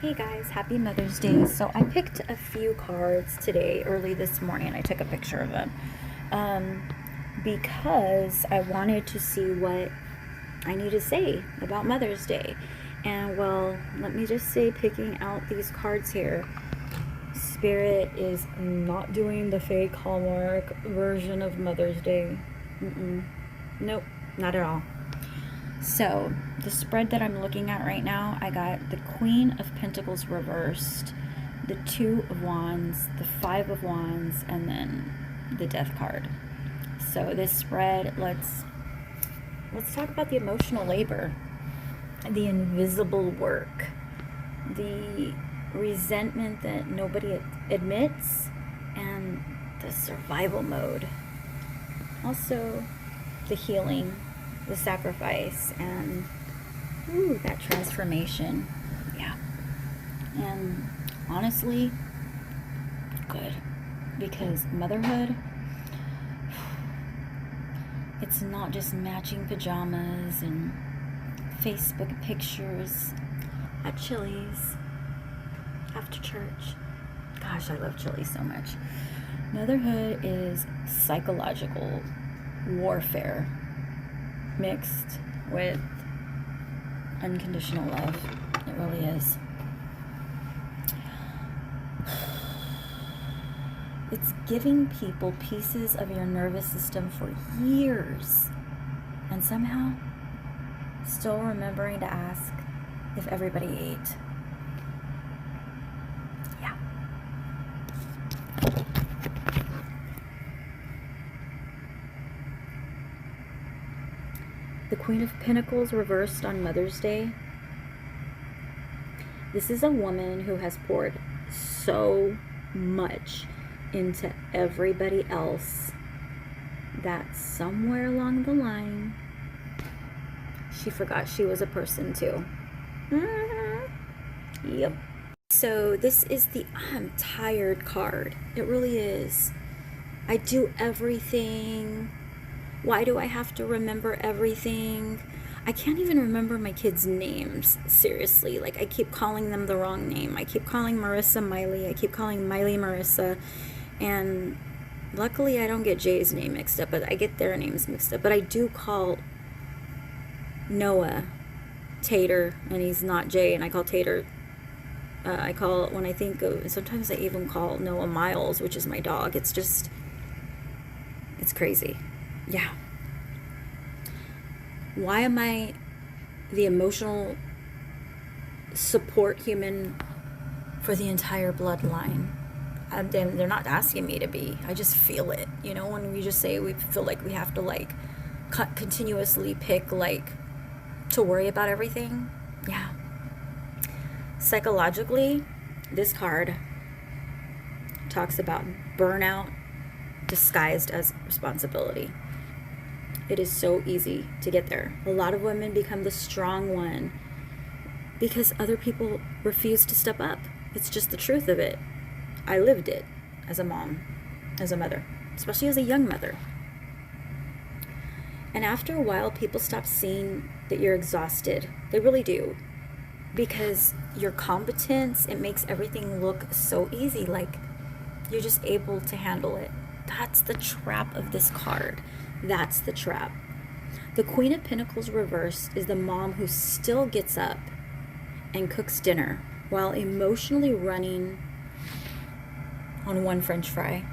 Hey guys, happy Mother's Day. So I picked a few cards today, early this morning. I took a picture of them um, because I wanted to see what I need to say about Mother's Day. And well, let me just say, picking out these cards here, Spirit is not doing the fake Hallmark version of Mother's Day. Nope, not at all. So, the spread that I'm looking at right now, I got the Queen of Pentacles reversed, the Two of Wands, the Five of Wands, and then the Death card. So, this spread, let's talk about the emotional labor, the invisible work, the resentment that nobody admits, and the survival mode. Also, the healing, the sacrifice, and that transformation. Yeah. And honestly, good. Because motherhood, it's not just matching pajamas and Facebook pictures at Chili's after church. Gosh, I love Chili's so much. Motherhood is psychological warfare mixed with unconditional love. It really is. It's giving people pieces of your nervous system for years and somehow still remembering to ask if everybody ate. Yeah. The Queen of Pentacles reversed on Mother's Day. This is a woman who has poured so much into everybody else that somewhere along the line, she forgot she was a person too. Yep. So this is the I'm tired card. It really is. I do everything. Why do I have to remember everything? I can't even remember my kids' names, seriously. Like, I keep calling them the wrong name. I keep calling Marissa Miley. I keep calling Miley Marissa. And luckily I don't get Jay's name mixed up, but I get their names mixed up. But I do call Noah Tater, and he's not Jay, and I call Tater, I call, when I think of, sometimes I even call Noah Miles, which is my dog. It's just, it's crazy. Yeah. Why am I the emotional support human for the entire bloodline? They're not asking me to be. I just feel it. You know, when we just say we feel like we have to, like, continuously pick, like, to worry about everything. Yeah. Psychologically, this card talks about burnout disguised as responsibility. It is so easy to get there. A lot of women become the strong one because other people refuse to step up. It's just the truth of it. I lived it as a mom, as a mother, especially as a young mother. And after a while, people stop seeing that you're exhausted. They really do. Because your competence, it makes everything look so easy, like you're just able to handle it. That's the trap of this card. That's the trap. The Queen of Pentacles reversed is the mom who still gets up and cooks dinner while emotionally running on one French fry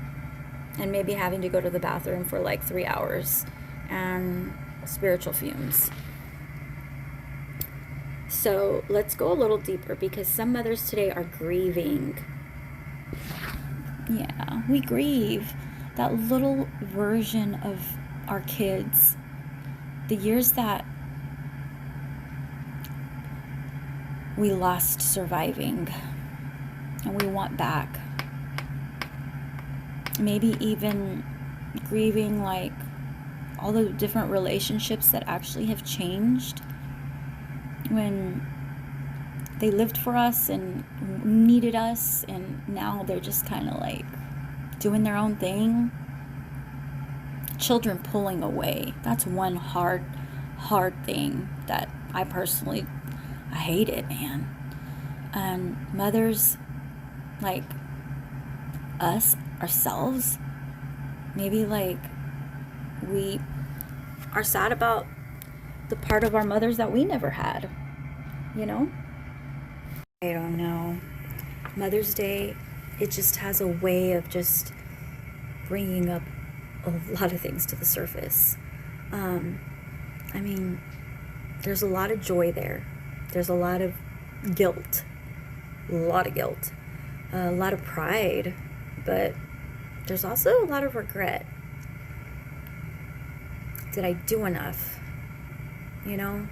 and maybe having to go to the bathroom for like 3 hours and spiritual fumes. So let's go a little deeper, because some mothers today are grieving. Yeah, we grieve that little version of our kids, the years that we lost surviving and we want back. Maybe even grieving, like, all the different relationships that actually have changed when they lived for us and needed us, and now they're just kind of like doing their own thing. Children pulling away. That's one hard thing that I personally, I hate it, man. Mothers like us, ourselves, maybe like we are sad about the part of our mothers that we never had, you know? I don't know. Mother's Day, it just has a way of just bringing up a lot of things to the surface. I mean, there's a lot of joy there. There's a lot of guilt. A lot of guilt. A lot of pride. But there's also a lot of regret. Did I do enough? You know?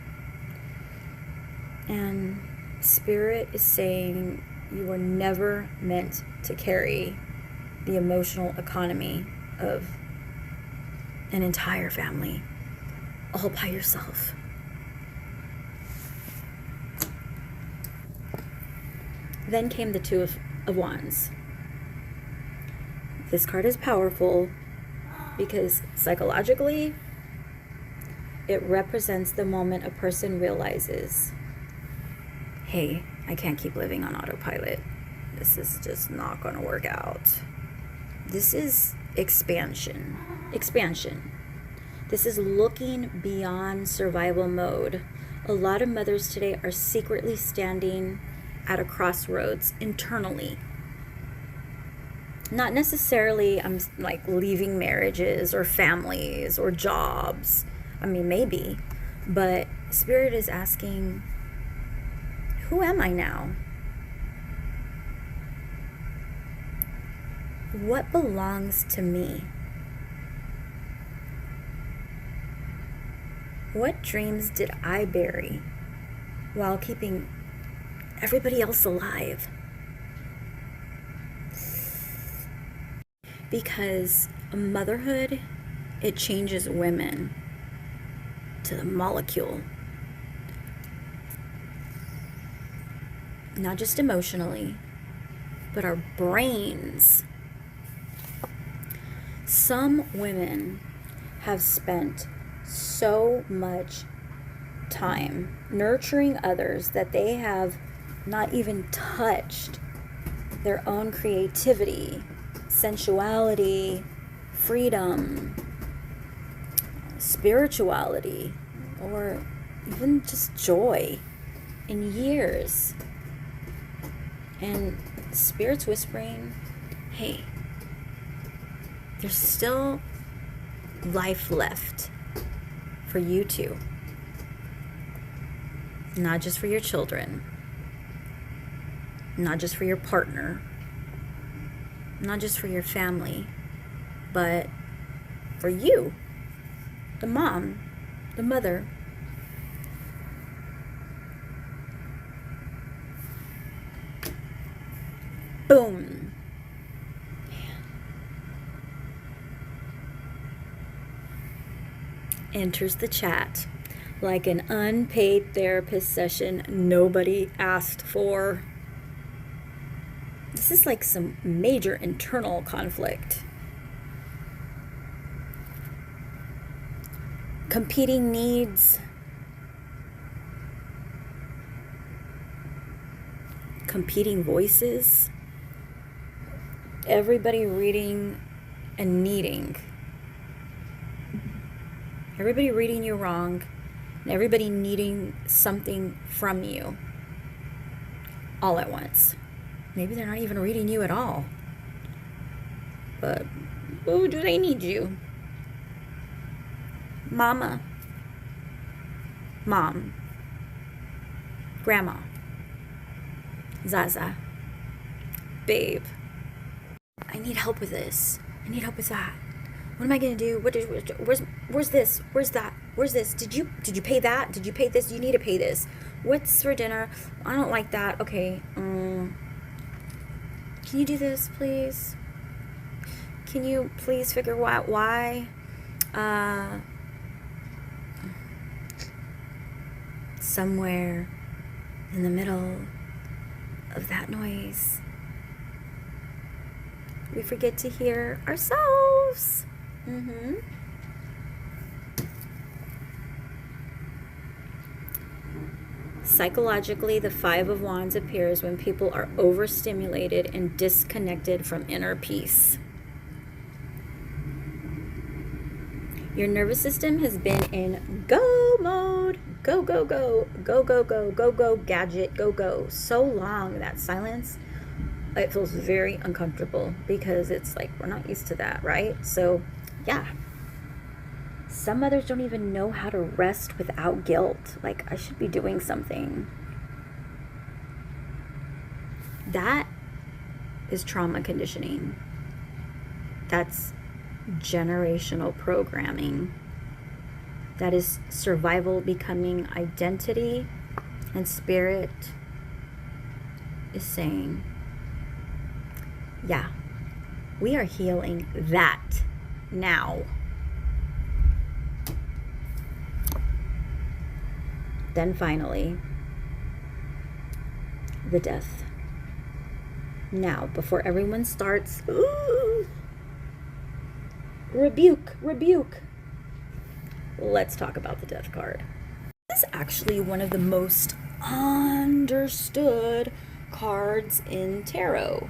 And Spirit is saying you were never meant to carry the emotional economy of an entire family all by yourself. Then came the Two of Wands. This card is powerful because psychologically it represents the moment a person realizes, hey, I can't keep living on autopilot. This is just not going to work out. This is expansion. This is looking beyond survival mode. A lot of mothers today are secretly standing at a crossroads internally. Not necessarily like leaving marriages or families or jobs. I mean, maybe. But Spirit is asking, who am I now? What belongs to me? What dreams did I bury while keeping everybody else alive? Because motherhood, it changes women to the molecule. Not just emotionally, but our brains. Some women have spent so much time nurturing others that they have not even touched their own creativity, sensuality, freedom, spirituality, or even just joy in years. And Spirit's whispering, hey, there's still life left for you too. Not just for your children, not just for your partner, not just for your family, but for you, the mom, the mother. Boom. Enters the chat like an unpaid therapist session nobody asked for. This is like some major internal conflict. Competing needs. Competing voices. Everybody reading and needing. Everybody reading you wrong, and everybody needing something from you all at once. Maybe they're not even reading you at all. But, oh, do they need you? Mama. Mom. Grandma. Zaza. Babe. I need help with this. I need help with that. What am I gonna do? Where's this? Where's that? Where's this? Did you pay that? Did you pay this? You need to pay this. What's for dinner? I don't like that. Okay. Can you do this, please? Can you please figure out why? Somewhere in the middle of that noise, we forget to hear ourselves. Psychologically, the Five of Wands appears when people are overstimulated and disconnected from inner peace. Your nervous system has been in go mode, go, go, go, go, go, go, go, go, gadget, go, go, so long that silence, it feels very uncomfortable because it's like we're not used to that, right? So, yeah. Some mothers don't even know how to rest without guilt. Like, I should be doing something. That is trauma conditioning. That's generational programming. That is survival becoming identity, and spirit is saying, yeah, we are healing that now. Then finally, the death. Now, before everyone starts, ooh, rebuke, rebuke. Let's talk about the death card. This is actually one of the most understood cards in tarot.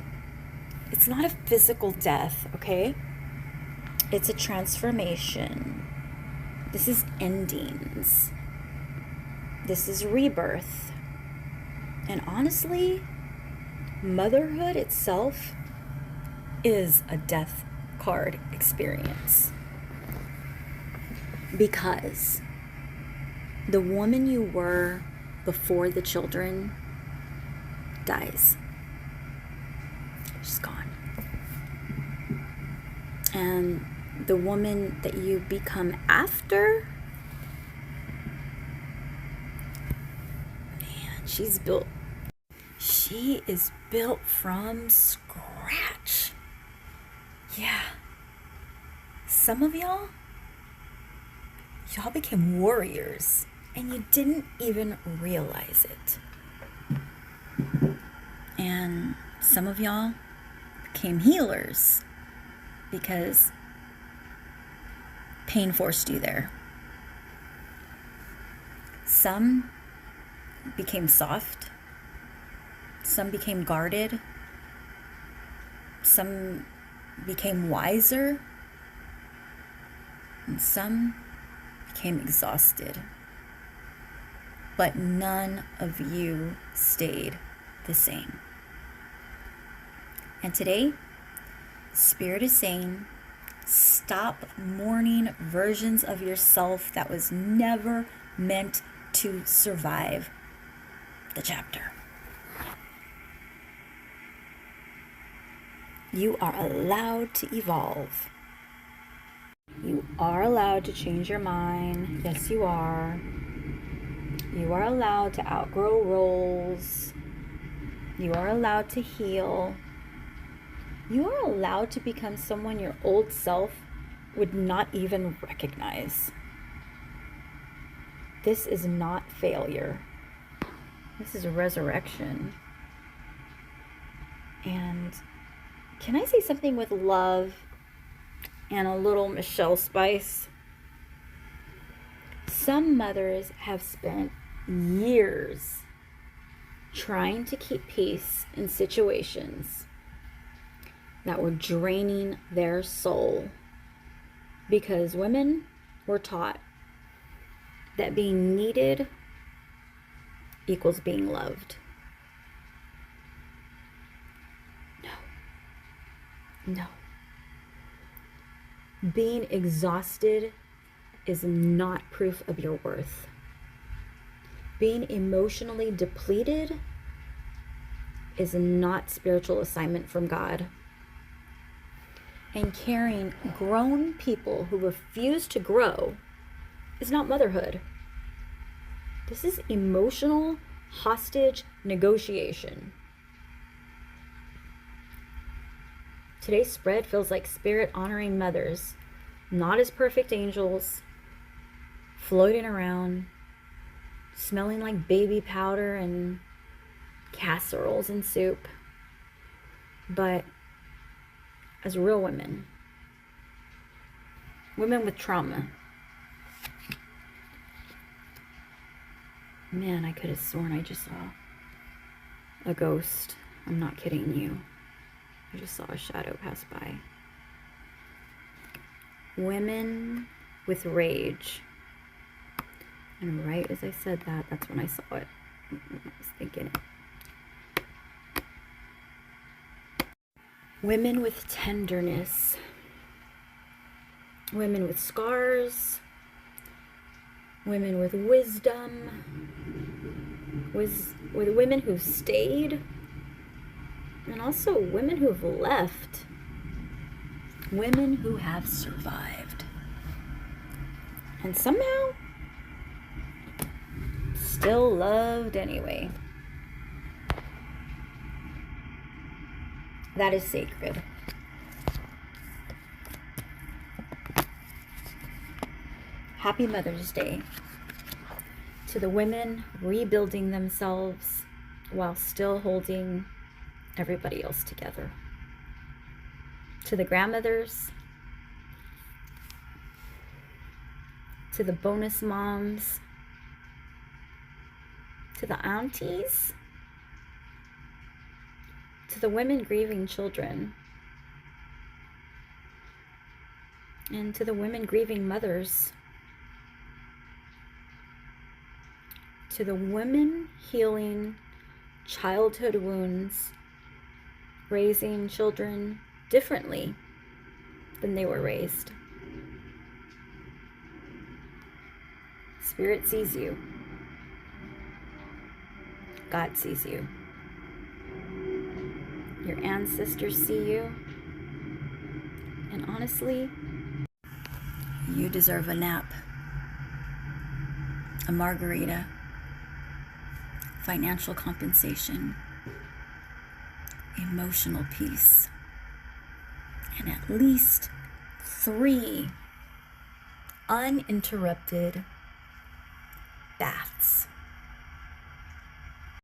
It's not a physical death, okay? It's a transformation. This is endings. This is rebirth. And honestly, motherhood itself is a death card experience. Because the woman you were before the children dies. She's gone. And the woman that you become after, man, she is built from scratch. Yeah. Some of y'all became warriors and you didn't even realize it. And some of y'all became healers because pain forced you there. Some became soft. Some became guarded. Some became wiser. And some became exhausted. But none of you stayed the same. And today, Spirit is saying, stop mourning versions of yourself that was never meant to survive the chapter. You are allowed to evolve. You are allowed to change your mind. Yes, you are. You are allowed to outgrow roles. You are allowed to heal. You are allowed to become someone your old self would not even recognize. This is not failure. This is a resurrection. And can I say something with love and a little Michelle spice? Some mothers have spent years trying to keep peace in situations that were draining their soul, because women were taught that being needed equals being loved. No. Being exhausted is not proof of your worth. Being emotionally depleted is not spiritual assignment from God. And carrying grown people who refuse to grow is not motherhood. This is emotional hostage negotiation. Today's spread feels like Spirit honoring mothers, not as perfect angels, floating around, smelling like baby powder and casseroles and soup, but as real women. Women with trauma. Man, I could have sworn I just saw a ghost. I'm not kidding you. I just saw a shadow pass by. Women with rage. And right as I said that, that's when I saw it. I was thinking it. Women with tenderness. Women with scars. Women with wisdom. With women who've stayed. And also women who've left. Women who have survived. And somehow still loved anyway. That is sacred. Happy Mother's Day to the women rebuilding themselves while still holding everybody else together. To the grandmothers, to the bonus moms, to the aunties, to the women grieving children, and to the women grieving mothers, to the women healing childhood wounds, raising children differently than they were raised. Spirit sees you. God sees you. Your ancestors see you. And honestly, you deserve a nap, a margarita, financial compensation, emotional peace, and at least 3 uninterrupted